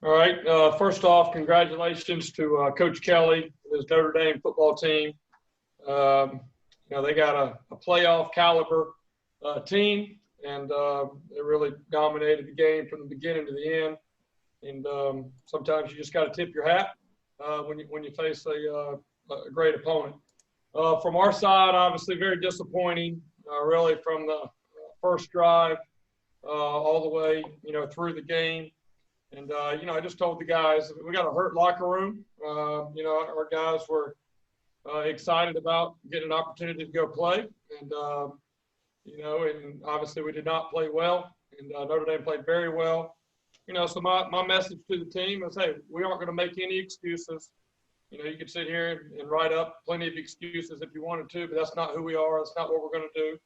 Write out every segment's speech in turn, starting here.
All right. First off, congratulations to Coach Kelly and his Notre Dame football team. Um, they got a playoff caliber team, and they really dominated the game from the beginning to the end. And sometimes you just got to tip your hat when you face a great opponent. From our side, obviously very disappointing, really from the first drive all the way, through the game. And, I just told the guys we got a hurt locker room. Our guys were excited about getting an opportunity to go play. And, and obviously we did not play well. And Notre Dame played very well. So my message to the team is, hey, we aren't going to make any excuses. You could sit here and write up plenty of excuses if you wanted to, but that's not who we are. That's not what we're going to do.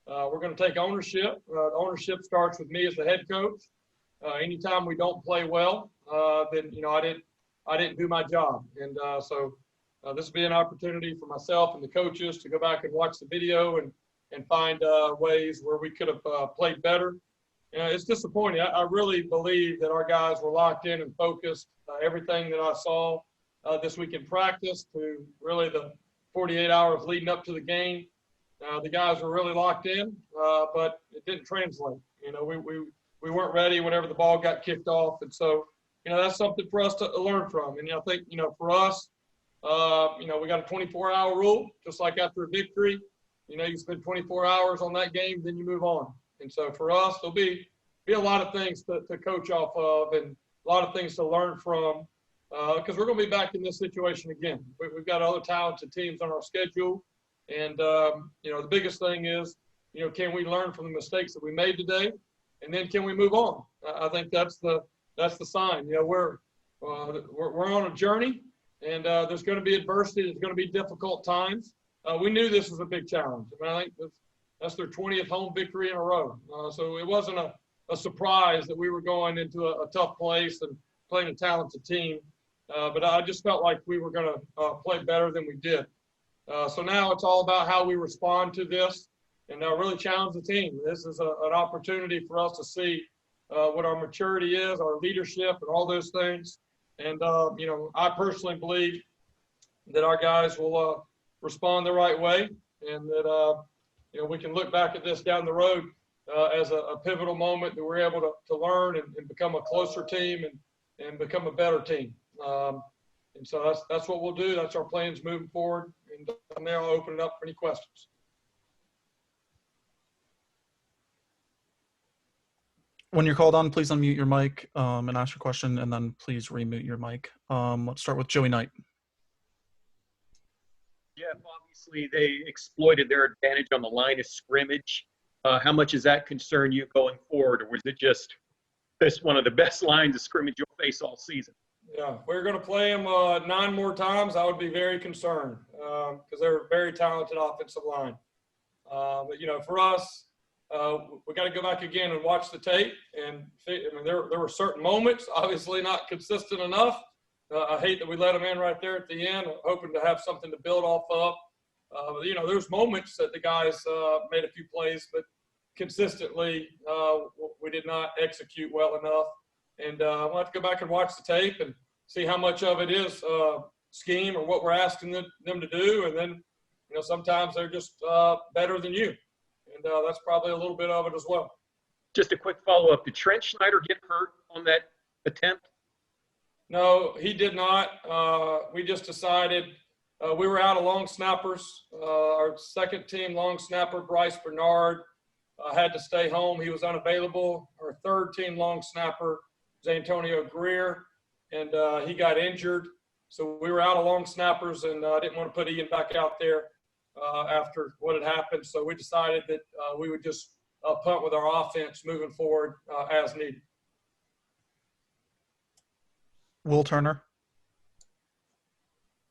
We're going to take ownership. Ownership starts with me as the head coach. Anytime we don't play well, then I didn't do my job, and so this will be an opportunity for myself and the coaches to go back and watch the video and find ways where we could have played better. It's disappointing. I really believe that our guys were locked in and focused. Everything that I saw this week in practice to really the 48 hours leading up to the game, the guys were really locked in, but it didn't translate. We weren't ready whenever the ball got kicked off. And so, that's something for us to learn from. And I think, for us, we got a 24-hour rule, just like after a victory. You spend 24 hours on that game, then you move on. And so for us, there'll be a lot of things to coach off of and a lot of things to learn from because we're going to be back in this situation again. We've got other talented teams on our schedule. And, the biggest thing is, can we learn from the mistakes that we made today? And then can we move on? I think that's the sign. We're on a journey, and there's going to be adversity. There's going to be difficult times. We knew this was a big challenge. I think that's their 20th home victory in a row. So it wasn't a surprise that we were going into a tough place and playing a talented team. But I just felt like we were going to play better than we did. So now it's all about how we respond to this. And really challenge the team. This is an opportunity for us to see what our maturity is, our leadership, and all those things. And, I personally believe that our guys will respond the right way and that, we can look back at this down the road as a pivotal moment that we're able to learn and become a closer team and become a better team. And so that's what we'll do. That's our plans moving forward. And from there, I'll open it up for any questions. When you're called on, please unmute your mic and ask your question, and then please remute your mic. Let's start with Joey Knight. Jeff, obviously they exploited their advantage on the line of scrimmage. How much does that concern you going forward, or was it just this one of the best lines of scrimmage you'll face all season? Yeah, we're going to play them 9 more times. I would be very concerned because they're a very talented offensive line. But, for us, we got to go back again and watch the tape. And there were certain moments, obviously not consistent enough. I hate that we let them in right there at the end, hoping to have something to build off of. There's moments that the guys made a few plays, but consistently we did not execute well enough. And we'll have to go back and watch the tape and see how much of it is scheme or what we're asking them to do. And then, sometimes they're just better than you. And that's probably a little bit of it as well. Just a quick follow-up. Did Trent Schneider get hurt on that attempt? No, he did not. We just decided we were out of long snappers. Our second team long snapper, Bryce Bernard, had to stay home. He was unavailable. Our third team long snapper was Antonio Greer, and he got injured. So we were out of long snappers, and I didn't want to put Ian back out there after what had happened. So we decided that we would just punt with our offense moving forward as needed. Will Turner.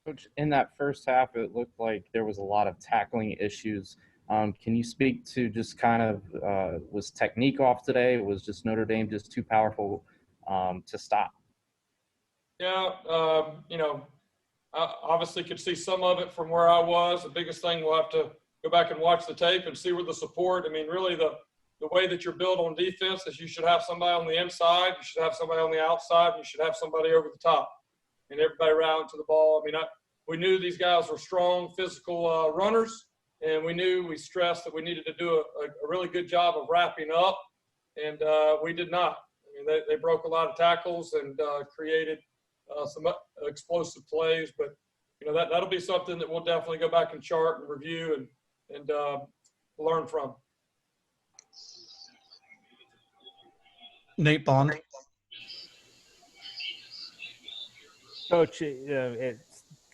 Coach, in that first half, it looked like there was a lot of tackling issues. Can you speak to just kind of was technique off today? Was just Notre Dame just too powerful to stop? Yeah, I obviously could see some of it from where I was. The biggest thing, we'll have to go back and watch the tape and see where the support. I mean, really the the way that you're built on defense is you should have somebody on the inside, you should have somebody on the outside, and you should have somebody over the top, and everybody around to the ball. I mean, we knew these guys were strong, physical runners, and we stressed that we needed to do a really good job of wrapping up, and we did not. I mean, they broke a lot of tackles and created some explosive plays, but that'll be something that we'll definitely go back and chart and review and learn from. Nate Bond. Coach, it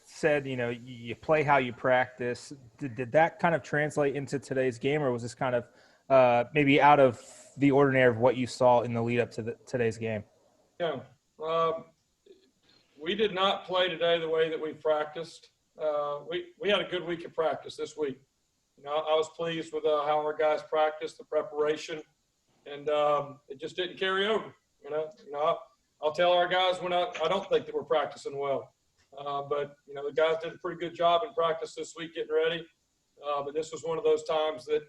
said, you play how you practice. Did that kind of translate into today's game, or was this kind of maybe out of the ordinary of what you saw in the lead up to today's game? Yeah. We did not play today the way that we practiced. We had a good week of practice this week. I was pleased with how our guys practiced, the preparation, and it just didn't carry over. I'll tell our guys when I don't think that we're practicing well. But the guys did a pretty good job in practice this week getting ready. But this was one of those times that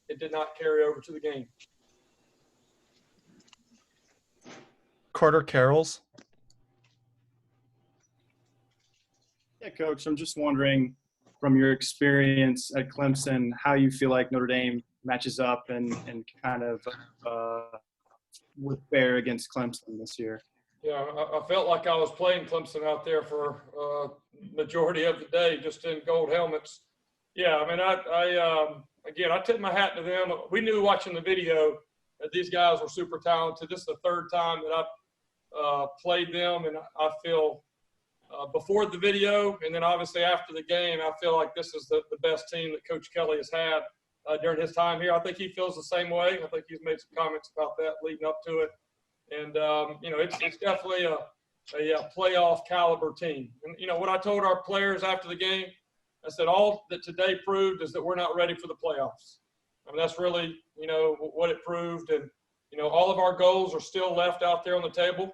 it did not carry over to the game. Carter Carrolls. Yeah, Coach, I'm just wondering from your experience at Clemson, how you feel like Notre Dame matches up and kind of would fare against Clemson this year. Yeah, I felt like I was playing Clemson out there for majority of the day, just in gold helmets. Yeah, I mean, I tip my hat to them. We knew watching the video that these guys were super talented. This is the third time that I've played them, and I feel before the video and then obviously after the game, I feel like this is the best team that Coach Kelly has had during his time here. I think he feels the same way. I think he's made some comments about that leading up to it. And, it's definitely a playoff caliber team. And, what I told our players after the game, I said all that today proved is that we're not ready for the playoffs. I mean, that's really, what it proved. And, all of our goals are still left out there on the table.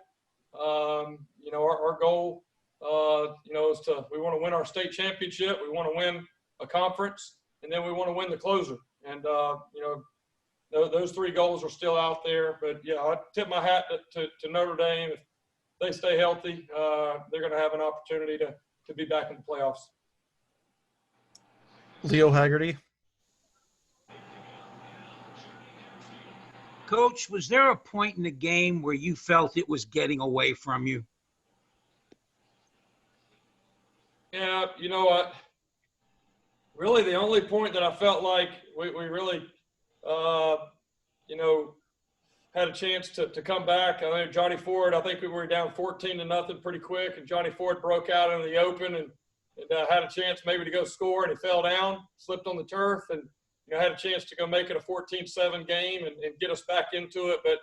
Our goal, is we want to win our state championship. We want to win a conference, and then we want to win the closer. And, those three goals are still out there. But, yeah, I tip my hat to Notre Dame. If they stay healthy, they're going to have an opportunity to be back in the playoffs. Leo Haggerty. Coach, was there a point in the game where you felt it was getting away from you? Yeah, you know what? Really, the only point that I felt like we really, had a chance to come back. I think Johnny Ford, I think we were down 14-0 pretty quick, and Johnny Ford broke out into the open and had a chance maybe to go score, and he fell down, slipped on the turf, and had a chance to go make it a 14-7 game and get us back into it. But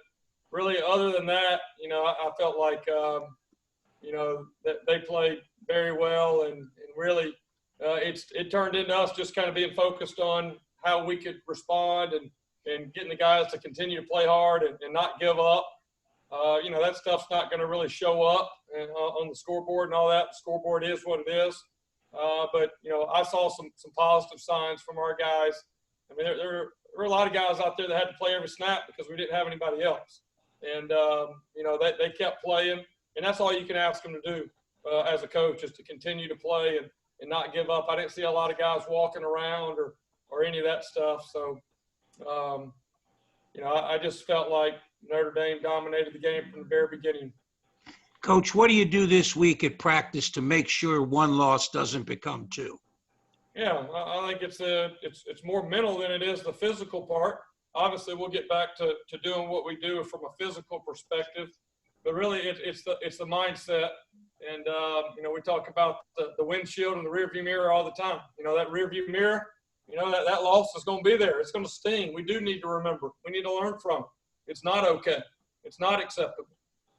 really, other than that, I felt like, that they played very well, and really it turned into us just kind of being focused on how we could respond and getting the guys to continue to play hard and not give up. That stuff's not going to really show up on the scoreboard and all that. The scoreboard is what it is. But I saw some positive signs from our guys. I mean, there were a lot of guys out there that had to play every snap because we didn't have anybody else. And, they kept playing. And that's all you can ask them to do as a coach, is to continue to play and not give up. I didn't see a lot of guys walking around or any of that stuff. So, I just felt like Notre Dame dominated the game from the very beginning. Coach, what do you do this week at practice to make sure one loss doesn't become two? Yeah, I think it's more mental than it is the physical part. Obviously, we'll get back to doing what we do from a physical perspective, but really it's the mindset. And we talk about the windshield and the rearview mirror all the time. That rearview mirror, that loss is going to be there. It's going to sting. We do need to remember. We need to learn from it. It's not okay. It's not acceptable.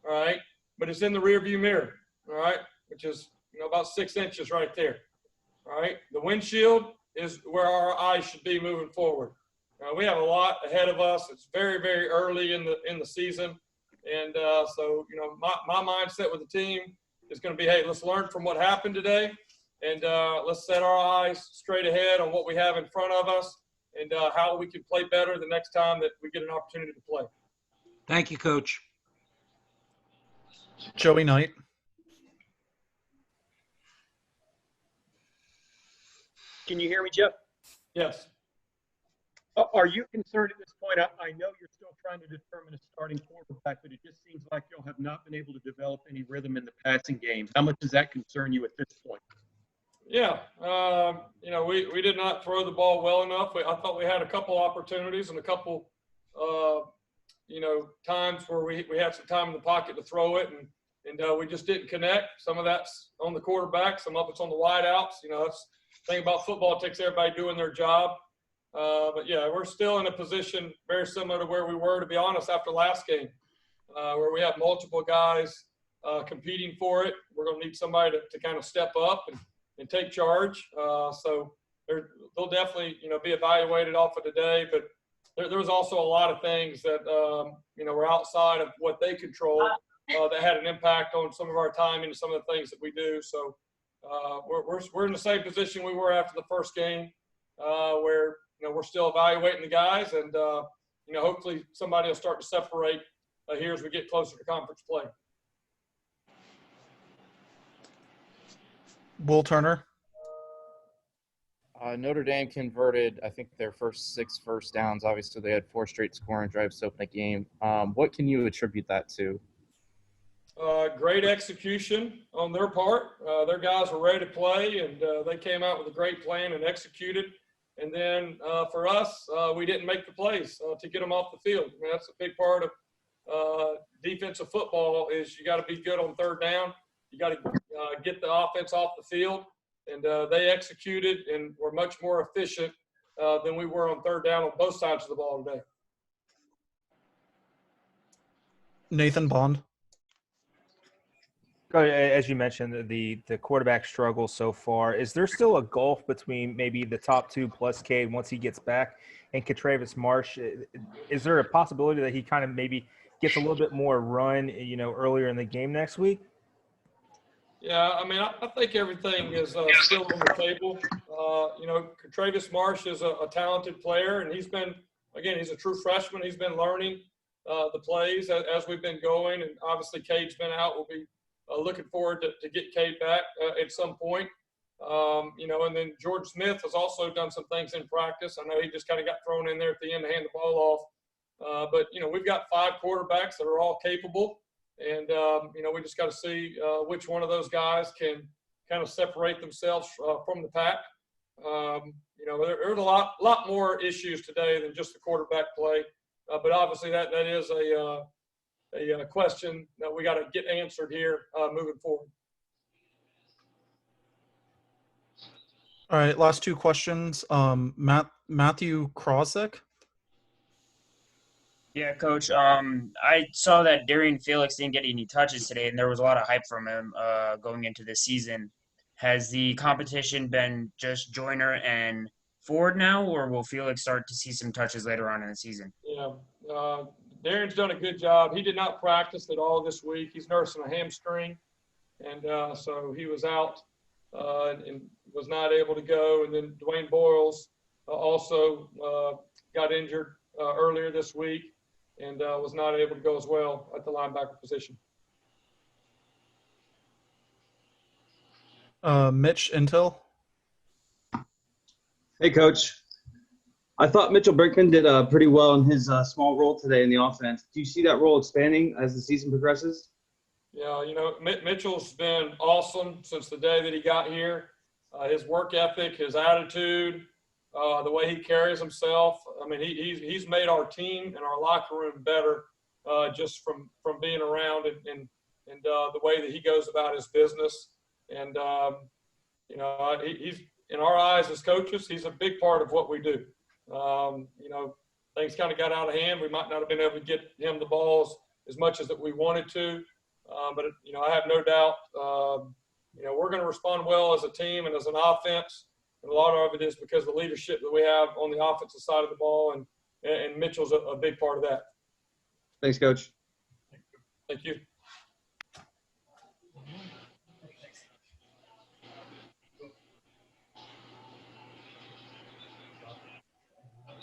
All right, but it's in the rearview mirror. All right, which is about 6 inches right there. All right, the windshield is where our eyes should be moving forward. We have a lot ahead of us. It's very, very early in the season, and so my mindset with the team is going to be, hey, let's learn from what happened today, and let's set our eyes straight ahead on what we have in front of us, and how we can play better the next time that we get an opportunity to play. Thank you, Coach. Joey Knight. Can you hear me, Jeff? Yes. Are you concerned at this point? I know you're still trying to determine a starting quarterback, but it just seems like y'all have not been able to develop any rhythm in the passing game. How much does that concern you at this point? Yeah, we did not throw the ball well enough. I thought we had a couple opportunities and a couple, times where we had some time in the pocket to throw it, and we just didn't connect. Some of that's on the quarterback, some of it's on the wideouts. That's the thing about football. It takes everybody doing their job. But yeah, we're still in a position very similar to where we were, to be honest, after last game, where we have multiple guys competing for it. We're going to need somebody to kind of step up and take charge. So they'll definitely, be evaluated off of today. But there was also a lot of things that, were outside of what they control that had an impact on some of our timing and some of the things that we do. So we're in the same position we were after the first game, where we're still evaluating the guys, and hopefully somebody will start to separate here as we get closer to conference play. Will Turner. Notre Dame converted, I think, their first 6 first downs. Obviously, they had 4 straight scoring drives to open the game. What can you attribute that to? Great execution on their part. Their guys were ready to play, and they came out with a great plan and executed. And then for us, we didn't make the plays to get them off the field. I mean, that's a big part of defensive football is you got to be good on third down. You got to get the offense off the field. And they executed and were much more efficient than we were on third down on both sides of the ball today. Nathan Bond. As you mentioned, the quarterback struggle so far. Is there still a gulf between maybe the top 2 plus Cade once he gets back and Travis Marsh? Is there a possibility that he kind of maybe gets a little bit more run, earlier in the game next week? Yeah, I mean, I think everything is still on the table. Travis Marsh is a talented player, and he's a true freshman. He's been learning the plays as we've been going, and obviously Cade's been out. We'll be looking forward to get Cade back at some point. And then George Smith has also done some things in practice. I know he just kind of got thrown in there at the end to hand the ball off. But we've got 5 quarterbacks that are all capable. And, we just got to see which one of those guys can kind of separate themselves from the pack. There's a lot more issues today than just the quarterback play. But obviously that is a question that we got to get answered here moving forward. All right, last 2 questions. Matthew Krosek. Yeah, Coach. I saw that Darian Felix didn't get any touches today, and there was a lot of hype from him going into the season. Has the competition been just Joyner and Ford now, or will Felix start to see some touches later on in the season? Yeah, Darian's done a good job. He did not practice at all this week. He's nursing a hamstring, and so he was out and was not able to go. And then Dwayne Boyles also got injured earlier this week and was not able to go as well at the linebacker position. Mitch Intel. Hey, Coach. I thought Mitchell Brinkman did pretty well in his small role today in the offense. Do you see that role expanding as the season progresses? Yeah, Mitchell's been awesome since the day that he got here. His work ethic, his attitude, the way he carries himself. I mean, he's made our team and our locker room better just from being around and the way that he goes about his business. And, he's in our eyes as coaches, he's a big part of what we do. Things kind of got out of hand. We might not have been able to get him the balls as much as that we wanted to. But I have no doubt, we're going to respond well as a team and as an offense. And a lot of it is because of the leadership that we have on the offensive side of the ball. And Mitchell's a big part of that. Thanks, Coach. Thank you.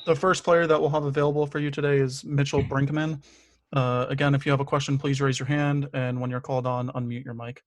The first player that we'll have available for you today is Mitchell Brinkman. Again, if you have a question, please raise your hand, and when you're called on, unmute your mic.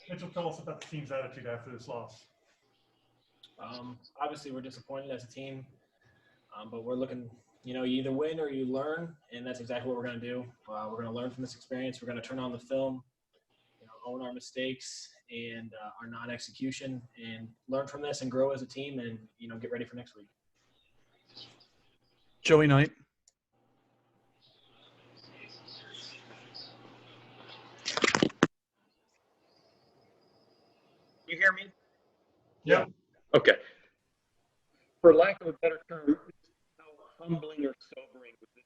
Mitchell, tell us about the team's attitude after this loss. Obviously, we're disappointed as a team, but we're looking, you either win or you learn, and that's exactly what we're going to do. We're going to learn from this experience. We're going to turn on the film, own our mistakes and our non-execution, and learn from this and grow as a team and, get ready for next week. Joey Knight. You hear me? Yeah. Okay. For lack of a better term, how humbling or sobering was this?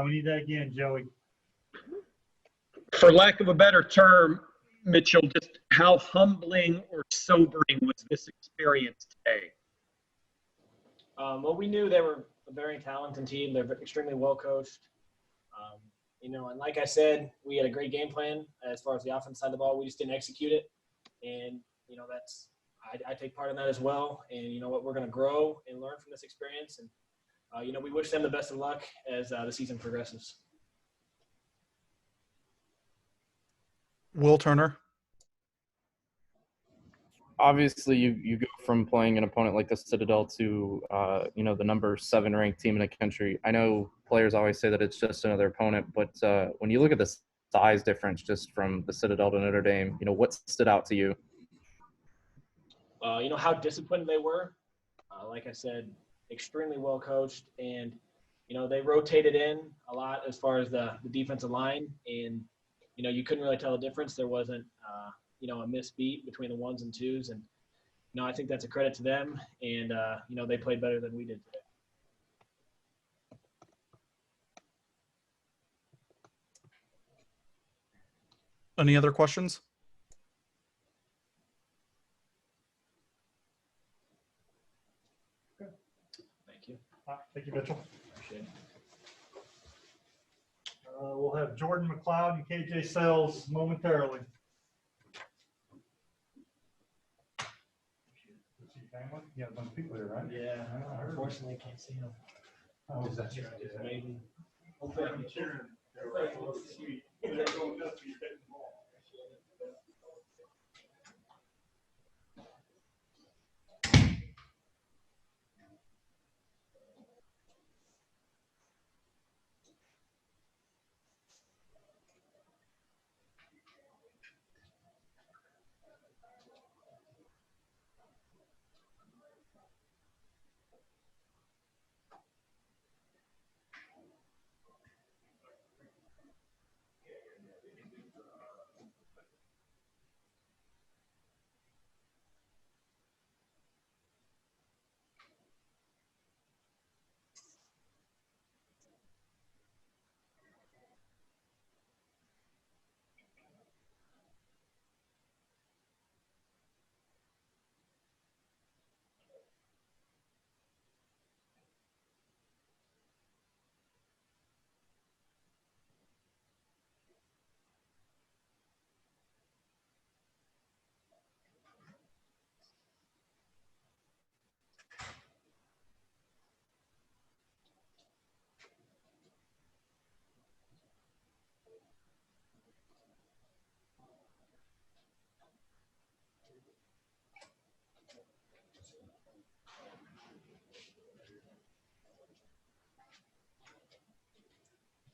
We need that again, Joey. For lack of a better term, Mitchell, just how humbling or sobering was this experience today? Well, we knew they were a very talented team. They're extremely well coached. And like I said, we had a great game plan as far as the offense side of the ball. We just didn't execute it. And, that's I take part in that as well. And you know what, we're going to grow and learn from this experience. And, we wish them the best of luck as the season progresses. Will Turner. Obviously, you go from playing an opponent like the Citadel to, the number 7 ranked team in the country. I know players always say that it's just another opponent, but when you look at the size difference just from the Citadel to Notre Dame, what stood out to you? How disciplined they were. Like I said, extremely well coached, and they rotated in a lot as far as the defensive line, and you couldn't really tell the difference. There wasn't a misbeat between the ones and twos, and I think that's a credit to them, and they played better than we did today. Any other questions? Thank you. Thank you, Mitchell. Appreciate it. We'll have Jordan McLeod and KJ Sells momentarily. Yeah, a bunch of people here, right? Yeah, unfortunately, I can't see them. Oh, is that right? Maybe. Hopefully I'm cheering.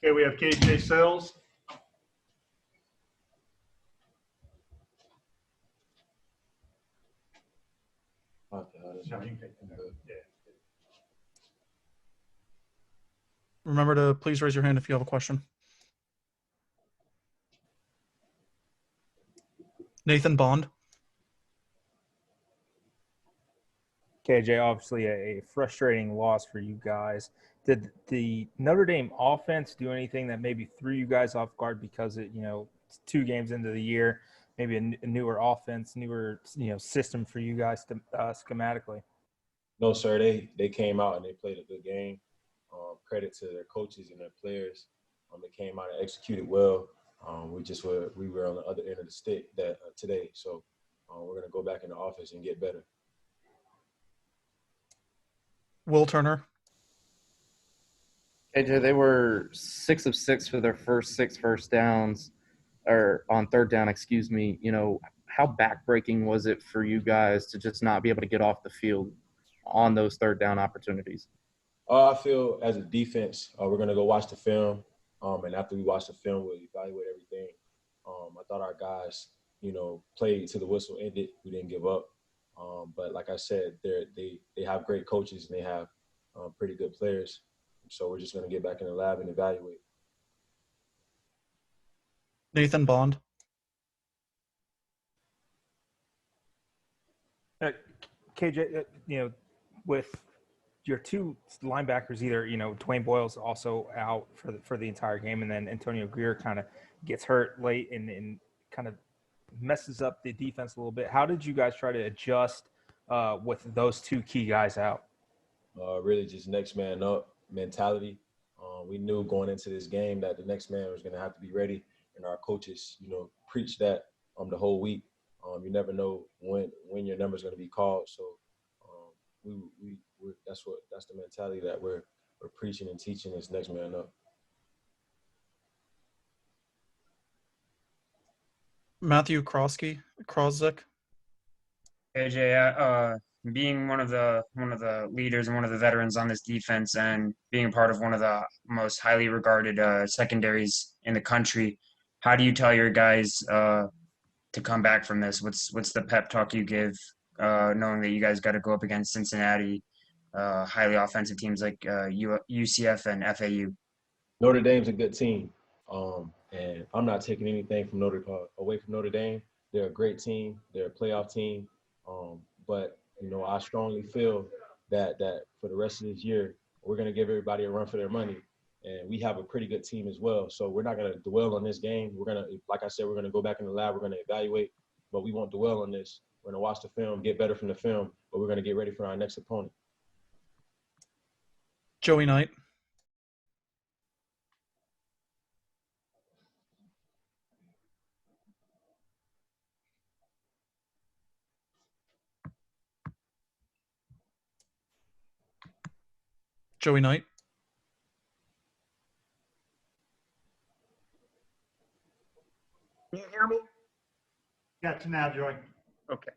Okay, we have KJ Sells. No, you can take them. Yeah. Remember to please raise your hand if you have a question. Nathan Bond. KJ, obviously a frustrating loss for you guys. Did the Notre Dame offense do anything that maybe threw you guys off guard because it's 2 games into the year, maybe a newer offense, newer system for you guys to schematically? No, sir. They came out and they played a good game. Credit to their coaches and their players. They came out and executed well. We were on the other end of the stick today. So we're gonna go back in the office and get better. Will Turner. AJ, they were 6 of 6 for their first 6 first downs, or on third down, excuse me. How backbreaking was it for you guys to just not be able to get off the field on those third down opportunities? I feel as a defense, we're going to go watch the film. And after we watch the film, we'll evaluate everything. I thought our guys, played till the whistle ended. We didn't give up. But like I said, they have great coaches and they have pretty good players. So we're just going to get back in the lab and evaluate. Nathan Bond. KJ, with your 2 linebackers, either Dwayne Boyle's also out for the entire game, and then Antonio Greer kind of gets hurt late and kind of messes up the defense a little bit. How did you guys try to adjust with those 2 key guys out? Really just next man up mentality. We knew going into this game that the next man was going to have to be ready, and our coaches, preached that the whole week. You never know when your number is going to be called. So that's the mentality that we're preaching and teaching is next man up. Matthew Kroszik. AJ, being one of the leaders and one of the veterans on this defense, and being a part of one of the most highly regarded secondaries in the country, how do you tell your guys to come back from this? What's the pep talk you give, knowing that you guys got to go up against Cincinnati, highly offensive teams like UCF and FAU? Notre Dame's a good team, and I'm not taking anything from away from Notre Dame. They're a great team. They're a playoff team, but I strongly feel that for the rest of this year, we're going to give everybody a run for their money, and we have a pretty good team as well. So we're not going to dwell on this game. We're going to, like I said, we're going to go back in the lab. We're going to evaluate, but we won't dwell on this. We're going to watch the film, get better from the film, but we're going to get ready for our next opponent. Joey Knight. Joey Knight. Can you hear me? Got you now, Joey. Okay.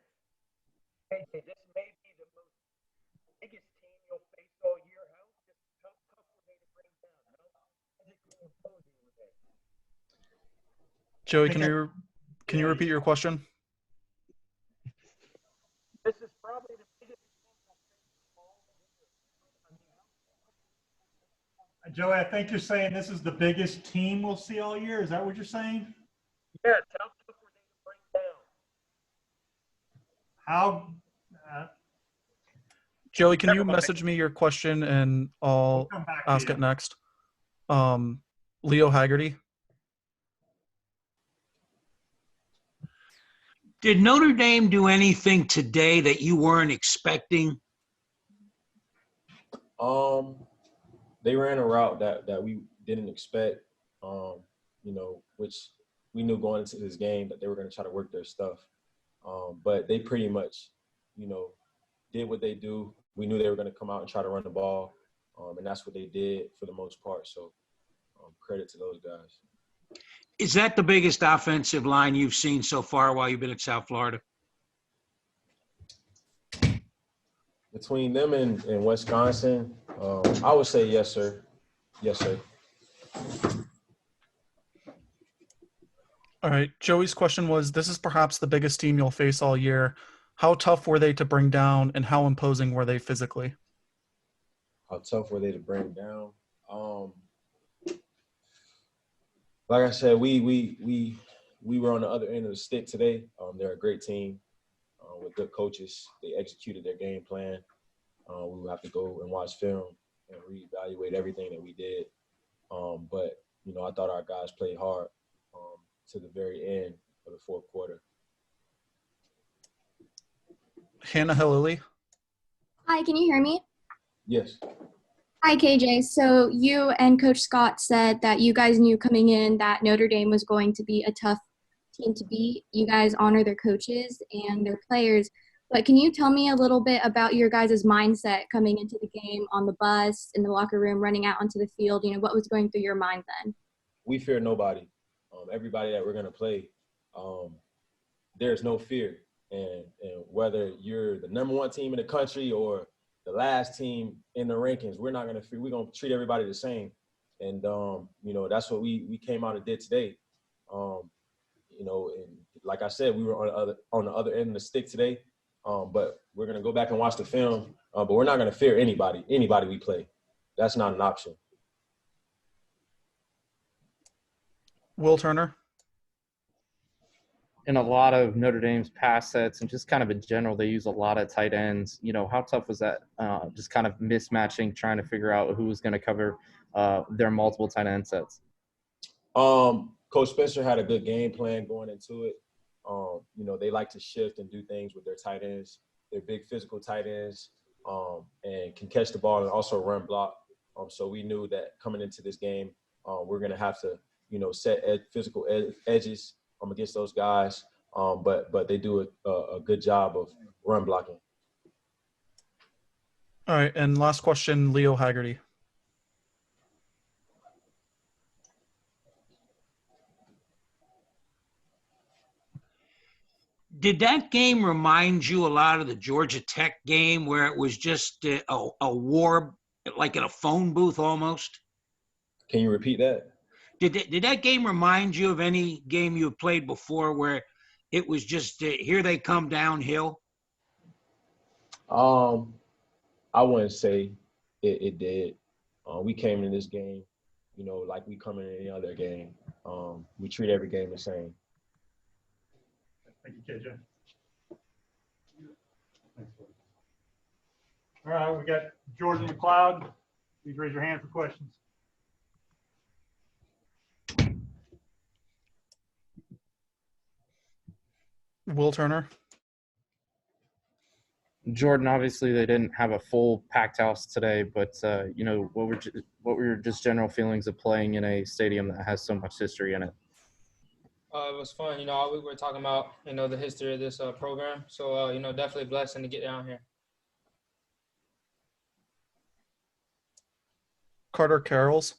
Hey, this may be the biggest team you'll face all year. How tough were they to bring down? How physically imposing were they? Joey, can you repeat your question? This is probably the biggest team you'll face all year. Joey, I think you're saying this is the biggest team we'll see all year. Is that what you're saying? Yeah, how tough were they to bring down? How? Joey, can you message me your question and I'll ask it next? Leo Haggerty. Did Notre Dame do anything today that you weren't expecting? They ran a route that we didn't expect, which we knew going into this game that they were going to try to work their stuff. But they pretty much, did what they do. We knew they were going to come out and try to run the ball, and that's what they did for the most part. So credit to those guys. Is that the biggest offensive line you've seen so far while you've been at South Florida? Between them and Wisconsin, I would say yes, sir. Yes, sir. All right. Joey's question was, this is perhaps the biggest team you'll face all year. How tough were they to bring down, and how imposing were they physically? How tough were they to bring down? Like I said, we were on the other end of the stick today. They're a great team with good coaches. They executed their game plan. We will have to go and watch film and reevaluate everything that we did. But I thought our guys played hard to the very end of the fourth quarter. Hannah Hillily. Hi, can you hear me? Yes. Hi, KJ. So you and Coach Scott said that you guys knew coming in that Notre Dame was going to be a tough team to beat. You guys honor their coaches and their players. But can you tell me a little bit about your guys' mindset coming into the game on the bus, in the locker room, running out onto the field? What was going through your mind then? We fear nobody. Everybody that we're going to play, there's no fear. And whether you're the number one team in the country or the last team in the rankings, we're not going to fear. We're going to treat everybody the same. And, that's what we came out and did today. And like I said, we were on the other end of the stick today. But we're going to go back and watch the film. But we're not going to fear anybody we play. That's not an option. Will Turner. In a lot of Notre Dame's pass sets and just kind of in general, they use a lot of tight ends. How tough was that? Just kind of mismatching, trying to figure out who was going to cover their multiple tight end sets. Coach Spencer had a good game plan going into it. They like to shift and do things with their tight ends. They're big physical tight ends and can catch the ball and also run block. So we knew that coming into this game, we're going to have to, set physical edges against those guys. But they do a good job of run blocking. All right, and last question, Leo Haggerty. Did that game remind you a lot of the Georgia Tech game where it was just a war, like in a phone booth almost? Can you repeat that? Did that game remind you of any game you have played before where it was just here they come downhill? I wouldn't say it did. We came in this game, like we come in any other game. We treat every game the same. Thank you, KJ. All right, we got Jordan McLeod. Please raise your hand for questions. Will Turner. Jordan, obviously they didn't have a full packed house today, but what were your just general feelings of playing in a stadium that has so much history in it? It was fun. We were talking about, the history of this program. So, definitely blessing to get down here. Carter Carrolls.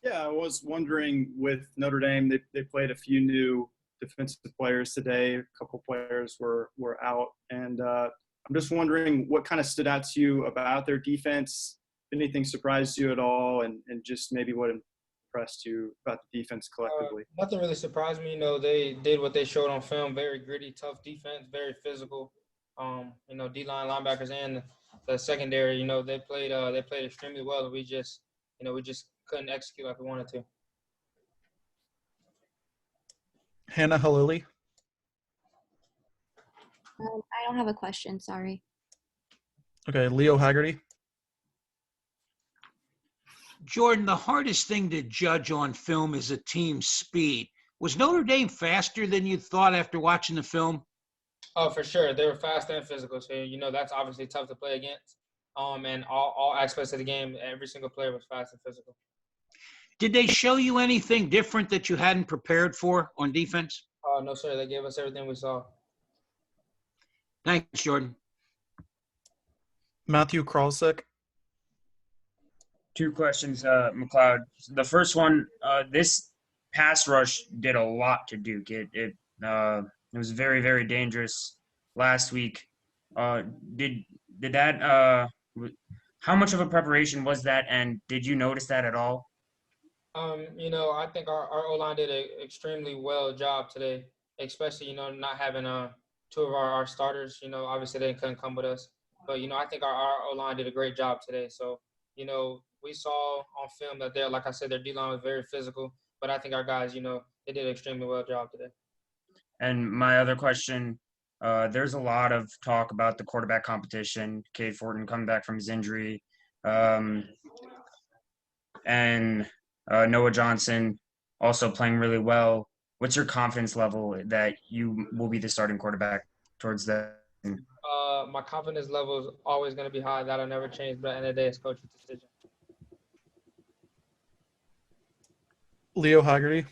Yeah, I was wondering with Notre Dame, they played a few new defensive players today. A couple players were out. And I'm just wondering what kind of stood out to you about their defense? If anything surprised you at all? And just maybe what impressed you about the defense collectively? Nothing really surprised me. They did what they showed on film. Very gritty, tough defense, very physical. D-line linebackers and the secondary, they played extremely well. We just couldn't execute like we wanted to. Hannah Hillily. I don't have a question, sorry. Okay, Leo Haggerty. Jordan, the hardest thing to judge on film is a team's speed. Was Notre Dame faster than you thought after watching the film? Oh, for sure. They were fast and physical. So, that's obviously tough to play against. And all aspects of the game, every single player was fast and physical. Did they show you anything different that you hadn't prepared for on defense? No, sir. They gave us everything we saw. Thanks, Jordan. Matthew Kralsick. Two questions, McLeod. The first one, this pass rush did a lot to Duke. It was very, very dangerous last week. Did that how much of a preparation was that, and did you notice that at all? I think our O-line did an extremely well job today, especially, not having two of our starters. Obviously they couldn't come with us. But, I think our O-line did a great job today. So, we saw on film that like I said, their D-line was very physical. But I think our guys, they did an extremely well job today. And my other question, there's a lot of talk about the quarterback competition, Cade Fortin coming back from his injury, and Noah Johnson also playing really well. What's your confidence level that you will be the starting quarterback towards the end? My confidence level is always going to be high. That'll never change. But at the end of the day, it's coach's decision. Leo Haggerty.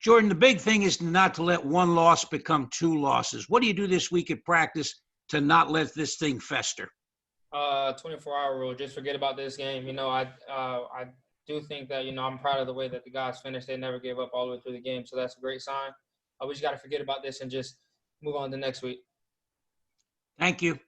Jordan, the big thing is not to let one loss become two losses. What do you do this week at practice to not let this thing fester? 24-hour rule. Just forget about this game. I do think that, I'm proud of the way that the guys finished. They never gave up all the way through the game. So that's a great sign. We just got to forget about this and just move on to next week. Thank you.